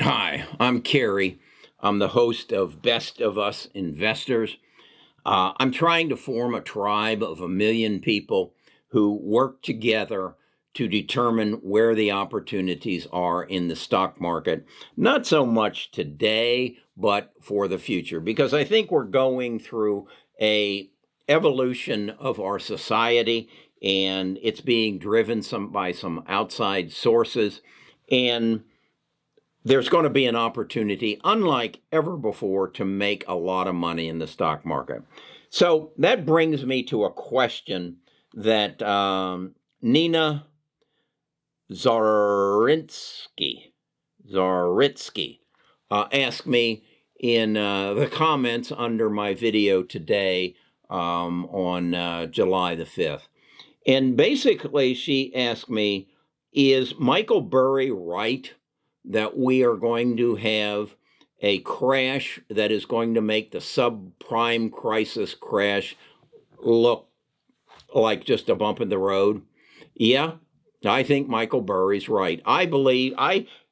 Hi, I'm Kerry. I'm the host of Best of Us Investors. I'm trying to form a tribe of 1 million people who work together to determine where the opportunities are in the stock market. Not so much today, but for the future, because I think we're going through a evolution of our society, and it's being driven by some outside sources. And there's going to be an opportunity, unlike ever before, to make a lot of money in the stock market. So that brings me to a question that Nina Zaritsky asked me in the comments under my video today on July the 5th. And basically, she asked me, is Michael Burry right that we are going to have a crash that is going to make the subprime crisis crash look like just a bump in the road? Yeah, I think Michael Burry's right. I believe,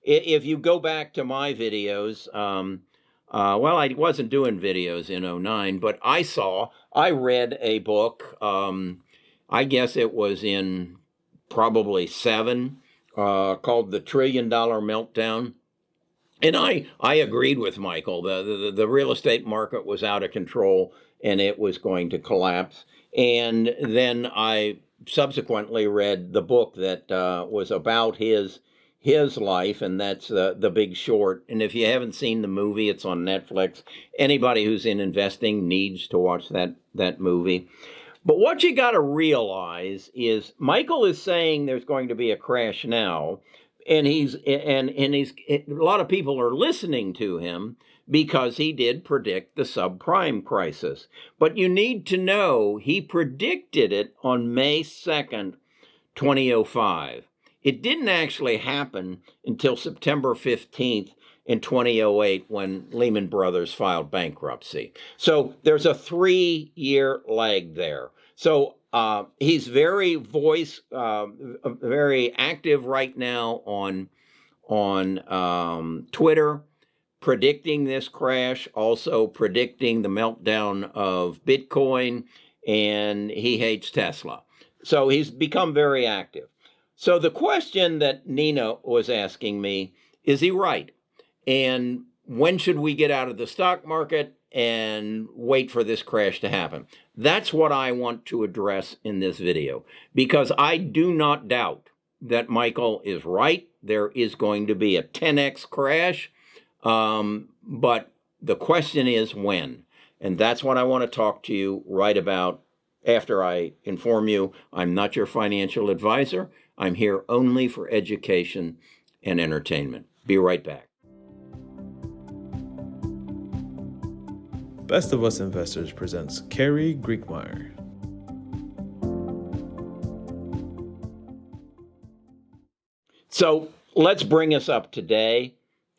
if you go back to my videos, well, I wasn't doing videos in 2009, but I read a book, I guess it was in probably 7, called The $1 Trillion Meltdown. And I agreed with Michael. The real estate market was out of control and it was going to collapse. And then I subsequently read the book that was about his life, and that's The Big Short. And if you haven't seen the movie, it's on Netflix. Anybody who's in investing needs to watch that movie. But what you got to realize is Michael is saying there's going to be a crash now, and he's a lot of people are listening to him because he did predict the subprime crisis. But you need to know he predicted it on May 2nd, 2005. It didn't actually happen until September 15th in 2008 when Lehman Brothers filed bankruptcy. So there's a 3-year lag there. So he's very active right now on Twitter, predicting this crash, also predicting the meltdown of Bitcoin, and he hates Tesla. So he's become very active. So the question that Nina was asking me, is he right? And when should we get out of the stock market and wait for this crash to happen? That's what I want to address in this video, because I do not doubt that Michael is right. There is going to be a 10x crash, but the question is when. And that's what I want to talk to you right about after I inform you I'm not your financial advisor. I'm here only for education and entertainment. Be right back. Best of Us Investors presents Kerry Griegmeyer. So let's bring us up to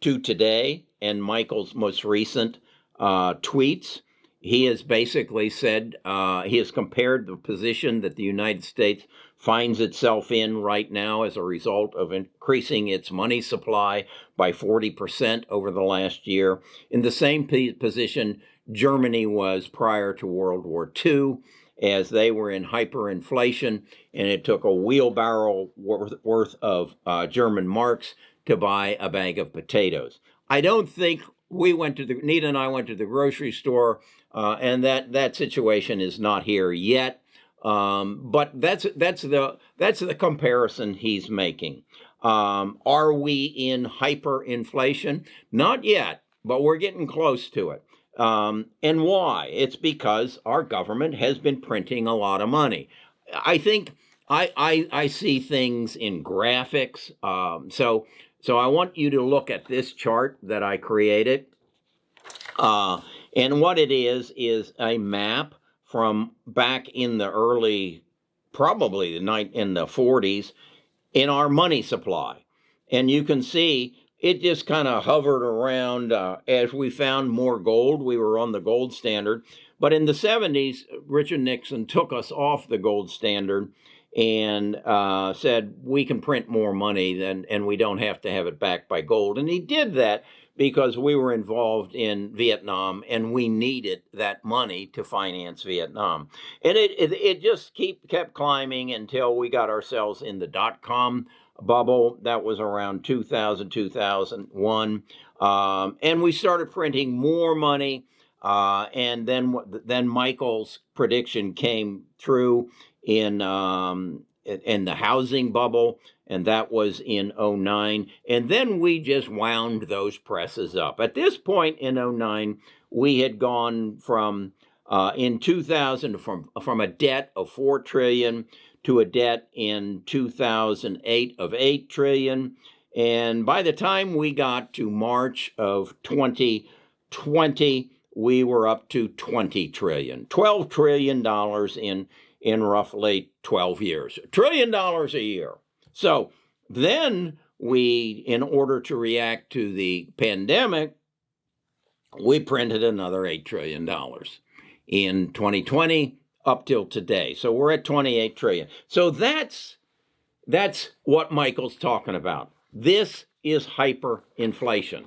today and Michael's most recent tweets. He has basically said, he has compared the position that the United States finds itself in right now as a result of increasing its money supply by 40% over the last year, in the same position Germany was prior to World War II, as they were in hyperinflation, and it took a wheelbarrow worth of German marks to buy a bag of potatoes. I don't think Nita and I went to the grocery store, and that situation is not here yet. But that's the comparison he's making. Are we in hyperinflation? Not yet, but we're getting close to it. And why? It's because our government has been printing a lot of money. I think I see things in graphics. So I want you to look at this chart that I created. And what it is a map from back in the early, probably in the 40s, in our money supply. And you can see it just kind of hovered around as we found more gold. We were on the gold standard. But in the 70s, Richard Nixon took us off the gold standard, and said, we can print more money and we don't have to have it backed by gold. And he did that because we were involved in Vietnam and we needed that money to finance Vietnam. And it just kept climbing until we got ourselves in the dot-com bubble. That was around 2000, 2001. And we started printing more money. And then Michael's prediction came through in the housing bubble, and that was in 2009. And then we just wound those presses up. At this point in 2009, we had gone from in 2000 from a debt of 4 trillion to a debt in 2008 of 8 trillion. And by the time we got to March of 2020, we were up to 20 trillion, $12 trillion in roughly 12 years, $1 trillion a year. So then we, in order to react to the pandemic, we printed another $8 trillion in 2020 up till today. So we're at 28 trillion. So that's what Michael's talking about. This is hyperinflation.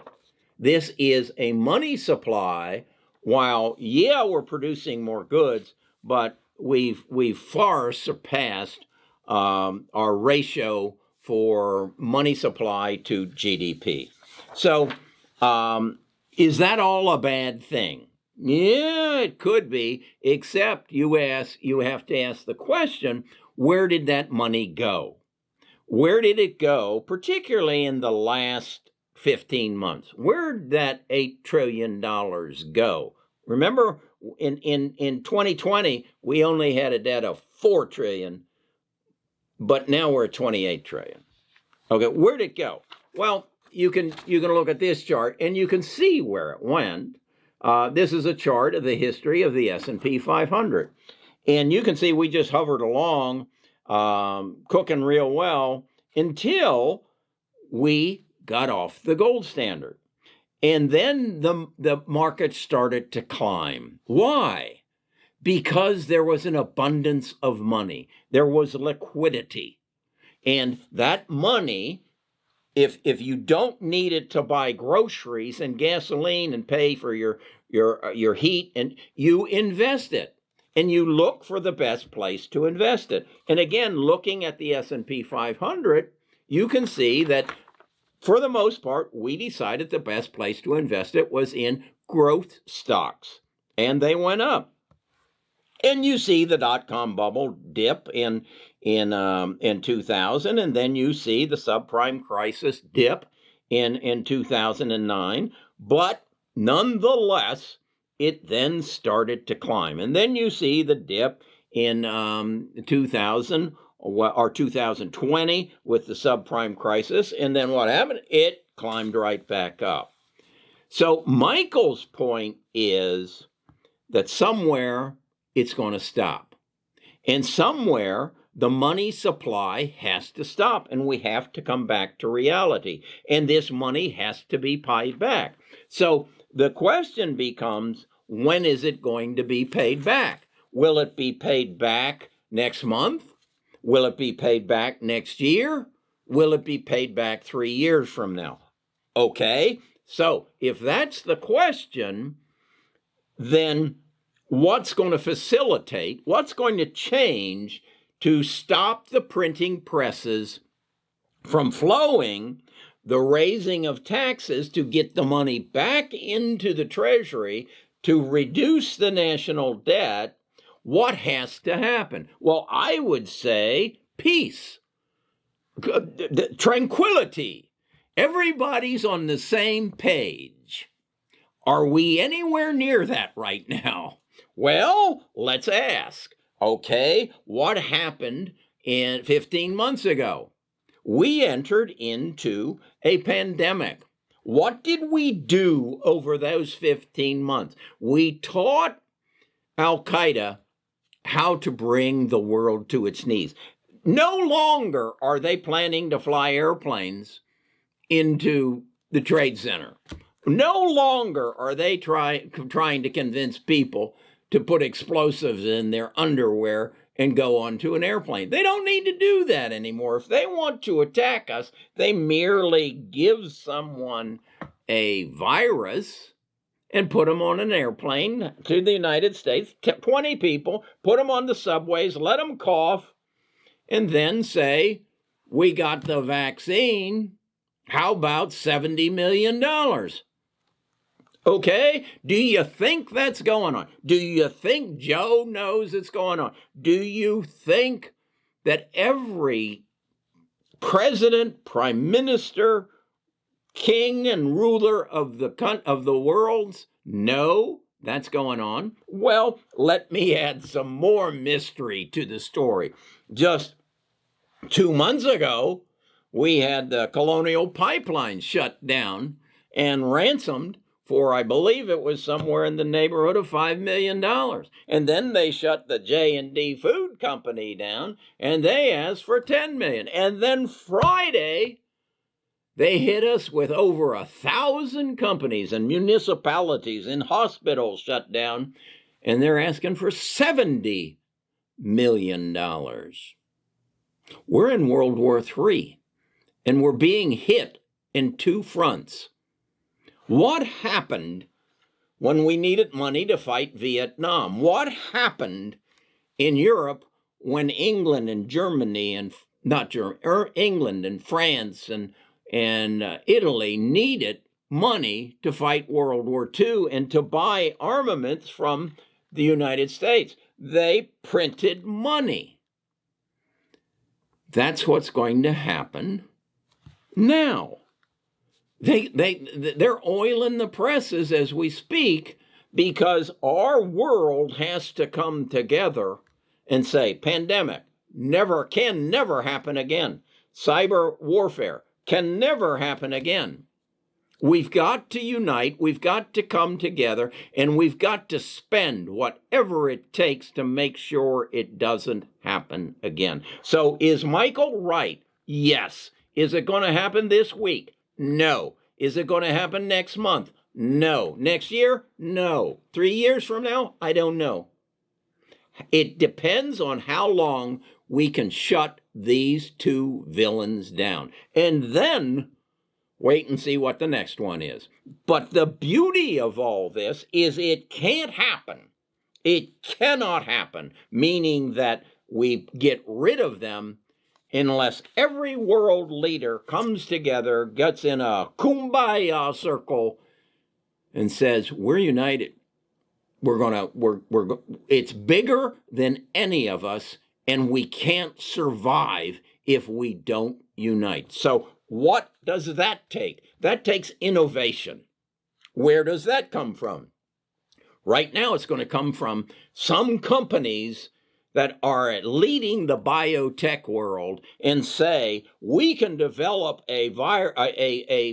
This is a money supply. While, yeah, we're producing more goods, but we've far surpassed our ratio for money supply to GDP. So is that all a bad thing? Yeah, it could be, except you have to ask the question, where did that money go? Where did it go, particularly in the last 15 months? Where did that $8 trillion go? Remember, in 2020, we only had a debt of 4 trillion, but now we're at 28 trillion. Okay, where'd it go? Well, you can look at this chart and you can see where it went. This is a chart of the history of the S&P 500. And you can see we just hovered along, cooking real well until we got off the gold standard. And then the market started to climb. Why? Because there was an abundance of money. There was liquidity. And that money, if you don't need it to buy groceries and gasoline and pay for your heat, and you invest it. And you look for the best place to invest it. And again, looking at the S&P 500, you can see that for the most part, we decided the best place to invest it was in growth stocks, and they went up. And you see the dot-com bubble dip in 2000, and then you see the subprime crisis dip in 2009. But nonetheless, it then started to climb. And then you see the dip in 2000 or 2020 with the subprime crisis. And then what happened? It climbed right back up. So Michael's point is that somewhere it's going to stop. And somewhere the money supply has to stop, and we have to come back to reality. And this money has to be paid back. So the question becomes, when is it going to be paid back? Will it be paid back next month? Will it be paid back next year? Will it be paid back 3 years from now? Okay, so if that's the question, then what's going to facilitate, what's going to change to stop the printing presses from flowing, the raising of taxes to get the money back into the Treasury to reduce the national debt? What has to happen? Well, I would say peace, tranquility. Everybody's on the same page. Are we anywhere near that right now? Well, let's ask. Okay, what happened 15 months ago? We entered into a pandemic. What did we do over those 15 months? We taught Al-Qaeda how to bring the world to its knees. No longer are they planning to fly airplanes into the Trade Center. No longer are they trying to convince people to put explosives in their underwear and go onto an airplane. They don't need to do that anymore. If they want to attack us, they merely give someone a virus and put them on an airplane to the United States, 20 people, put them on the subways, let them cough, and then say, we got the vaccine. How about $70 million? Okay? Do you think that's going on? Do you think Joe knows it's going on? Do you think that every president, prime minister, king, and ruler of the worlds know that's going on? Well, let me add some more mystery to the story. Just 2 months ago, we had the Colonial Pipeline shut down and ransomed for, I believe it was somewhere in the neighborhood of $5 million. And then they shut the J&D Food Company down, and they asked for $10 million. And then Friday, they hit us with over 1,000 companies and municipalities and hospitals shut down, and they're asking for $70 million. We're in World War III, and we're being hit in two fronts. What happened when we needed money to fight Vietnam? What happened in Europe when England and Germany and England and France and Italy needed money to fight World War II and to buy armaments from the United States? They printed money. That's what's going to happen now. They're oiling the presses as we speak, because our world has to come together and say, pandemic can never happen again. Cyber warfare can never happen again. We've got to unite, we've got to come together, and we've got to spend whatever it takes to make sure it doesn't happen again. So is Michael right? Yes. Is it going to happen this week? No. Is it going to happen next month? No. Next year? No. 3 years from now? I don't know. It depends on how long we can shut these two villains down. And then wait and see what the next one is. But the beauty of all this is it can't happen. It cannot happen, meaning that we get rid of them unless every world leader comes together, gets in a kumbaya circle, and says, we're united. It's bigger than any of us, and we can't survive if we don't unite. So what does that take? That takes innovation. Where does that come from? Right now, it's going to come from some companies that are leading the biotech world and say, we can develop a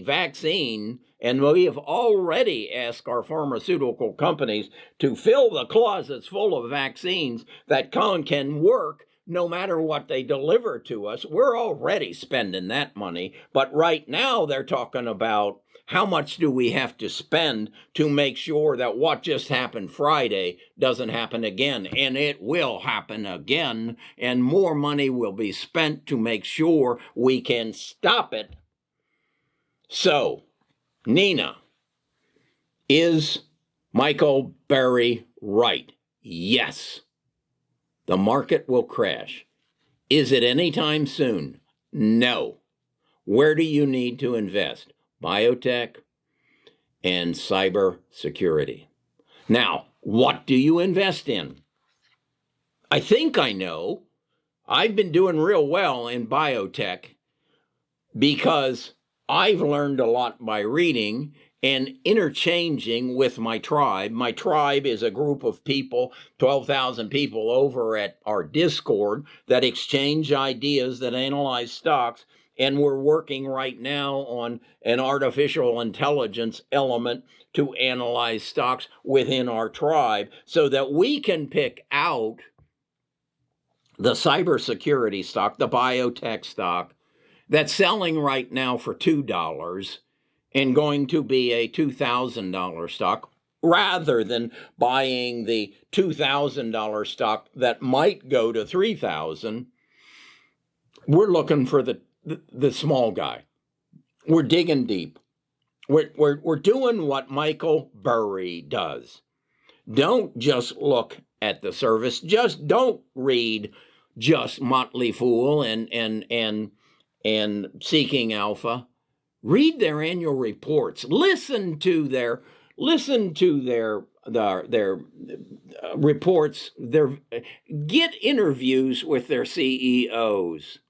vaccine, and we have already asked our pharmaceutical companies to fill the closets full of vaccines that can work no matter what they deliver to us. We're already spending that money, but right now they're talking about how much do we have to spend to make sure that what just happened Friday doesn't happen again? And it will happen again, and more money will be spent to make sure we can stop it. So, Nina, is Michael Burry right? Yes. The market will crash. Is it anytime soon? No. Where do you need to invest? Biotech and cyber security. Now, what do you invest in? I think I know. I've been doing real well in biotech because I've learned a lot by reading and interchanging with my tribe. My tribe is a group of people, 12,000 people over at our Discord, that exchange ideas, that analyze stocks. And we're working right now on an artificial intelligence element to analyze stocks within our tribe so that we can pick out the cybersecurity stock, the biotech stock, that's selling right now for $2 and going to be a $2,000 stock. rather than buying the $2,000 stock that might go to $3,000. We're looking for the small guy. We're digging deep. We're doing what Michael Burry does. Don't just look at the surface. Just don't read just Motley Fool and Seeking Alpha. Read their annual reports. Listen to their reports. Get interviews with their CEOs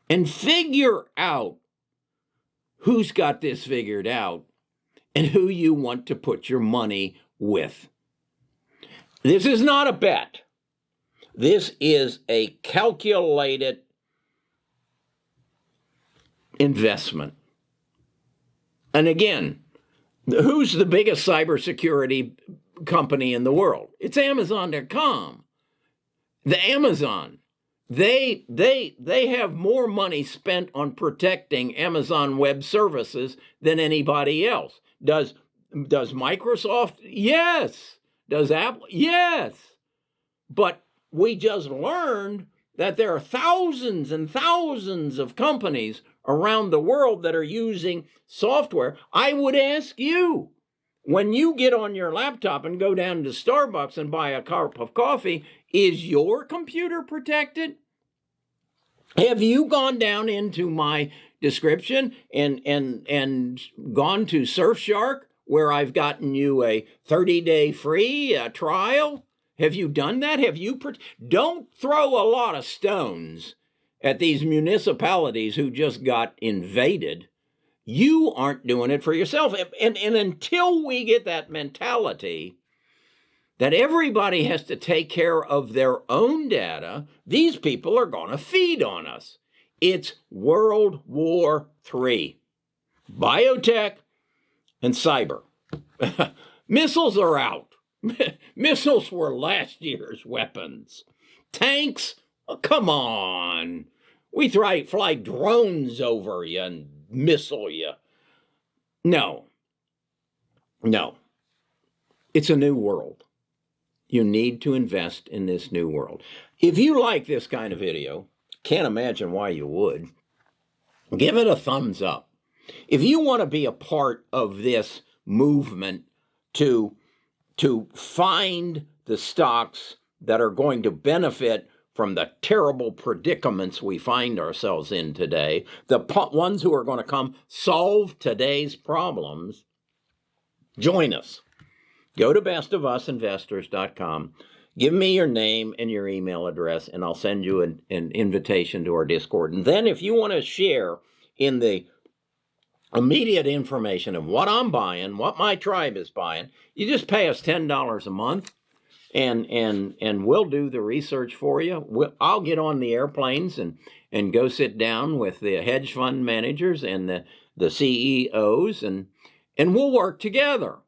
and figure out who's got this figured out and who you want to put your money with. This is not a bet. This is a calculated investment. And again, who's the biggest cybersecurity company in the world? It's Amazon.com. The Amazon. They have more money spent on protecting Amazon Web Services than anybody else. Does Microsoft? Yes. Does Apple? Yes. But we just learned that there are thousands and thousands of companies around the world that are using software. I would ask you, when you get on your laptop and go down to Starbucks and buy a cup of coffee, is your computer protected? Have you gone down into my description and gone to Surfshark, where I've gotten you a 30-day free trial? Have you done that? Don't throw a lot of stones at these municipalities who just got invaded. You aren't doing it for yourself. And until we get that mentality that everybody has to take care of their own data, these people are going to feed on us. It's World War III. Biotech and cyber. Missiles are out. Missiles were last year's weapons. Tanks? Oh, come on. We fly drones over you and missile you. No. It's a new world. You need to invest in this new world. If you like this kind of video, can't imagine why you would, give it a thumbs up. If you want to be a part of this movement to find the stocks that are going to benefit from the terrible predicaments we find ourselves in today, the ones who are going to come solve today's problems, join us. Go to bestofusinvestors.com. Give me your name and your email address, and I'll send you an invitation to our Discord. And then if you want to share in the immediate information of what I'm buying, what my tribe is buying, you just pay us $10 a month, and we'll do the research for you. I'll get on the airplanes and go sit down with the hedge fund managers and the CEOs, and we'll work together.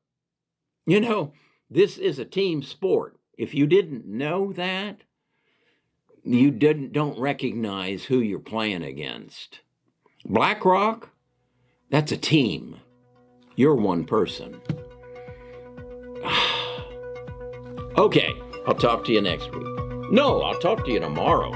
You know, this is a team sport. If you didn't know that, you don't recognize who you're playing against. BlackRock, that's a team. You're one person. Okay, I'll talk to you next week. No, I'll talk to you tomorrow.